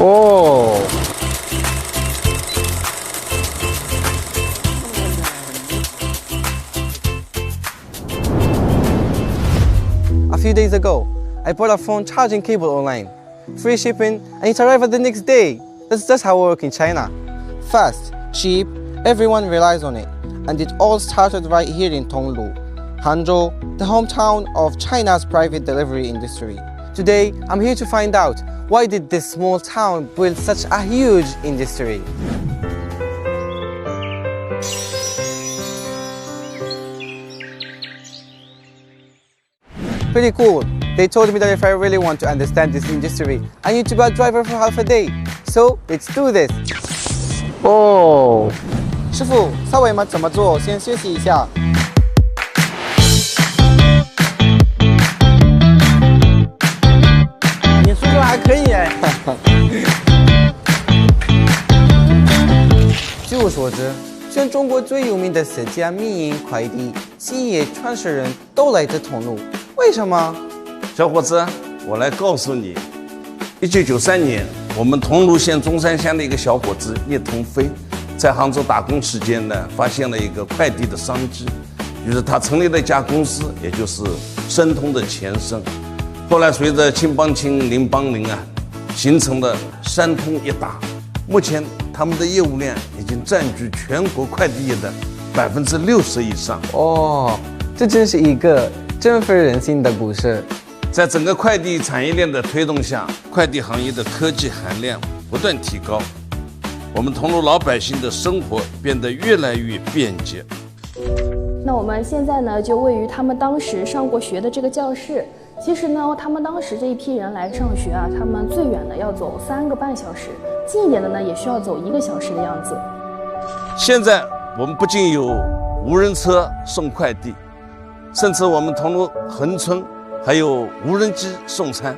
Oh. A few days ago, I bought a phone charging cable online. Free shipping, and it arrived the next day. That's just how we work in China. Fast, cheap, everyone relies on it. And it all started right here in Tonglu, Hangzhou, the hometown of China's private delivery industry. Today, I'm here to find out why did this small town build such a huge industry. Pretty cool. They told me that if I really want to understand this industry, I need to be a driver for half a day. So, let's do this. Oh. 师傅，扫尾码怎么做？先学习一下。你速度还可以哎。据我所知，全中国最有名的4家民营快递企业创始人都来自桐庐，为什么？小伙子，我来告诉你，1993年，我们桐庐县中山乡的一个小伙子聂腾飞，在杭州打工期间呢，发现了一个快递的商机，于是他成立了一家公司，也就是申通的前身。后来随着青帮青、邻帮邻啊，形成了三通一达。目前他们的业务量已经占据全国快递业的60%以上。哦，这真是一个振奋人心的故事。在整个快递产业链的推动下，快递行业的科技含量不断提高，我们桐庐老百姓的生活变得越来越便捷。那我们现在呢，就位于他们当时上过学的这个教室。其实呢，他们当时这一批人来上学啊，他们最远的要走3个半小时，近一点的呢，也需要走1个小时的样子。现在我们不仅有无人车送快递，甚至我们桐庐横村还有无人机送餐，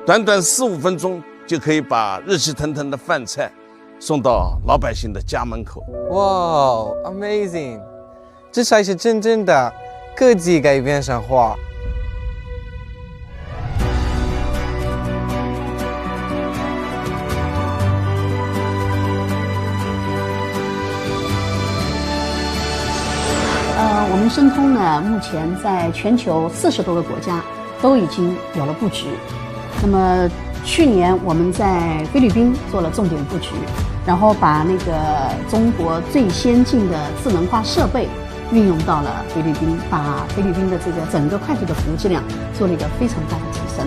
短短4、5分钟就可以把热气腾腾的饭菜送到老百姓的家门口。哇 ，amazing！ 这才是真正的科技改变生活。我们申通呢，目前在全球40多个国家都已经有了布局。那么去年我们在菲律宾做了重点布局，然后把那个中国最先进的智能化设备运用到了菲律宾，把菲律宾的这个整个快递的服务质量做了一个非常大的提升。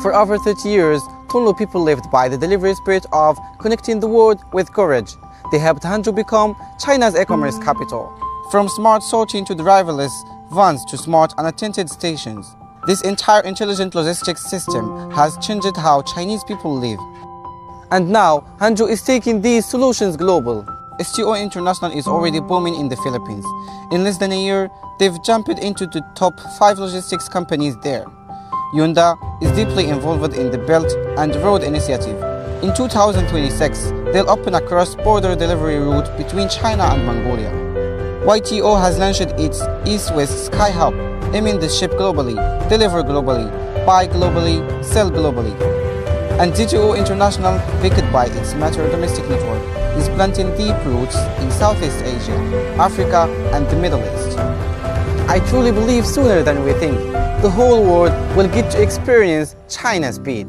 For over 30 years, Tonglu people lived by the delivery spirit of connecting the world with courage. They helped Hangzhou become China's e-commerce capital. From smart sorting to driverless vans to smart unattended stations, this entire intelligent logistics system has changed how Chinese people live. And now, Hangzhou is taking these solutions global. ZJUT International is already booming in the Philippines. In less than a year, they've jumped into the top 5 logistics companies there. Hyundai is deeply involved in the Belt and Road Initiative. In 2026, they'll open a cross-border delivery route between China and Mongolia. YTO has launched its East-West Sky Hub, aiming to ship globally, deliver globally, buy globally, sell globally. And ZJUT International, backed by its Metro domestic network, is planting deep roots in Southeast Asia, Africa, and the Middle East. I truly believe sooner than we think, the whole world will get to experience China's speed.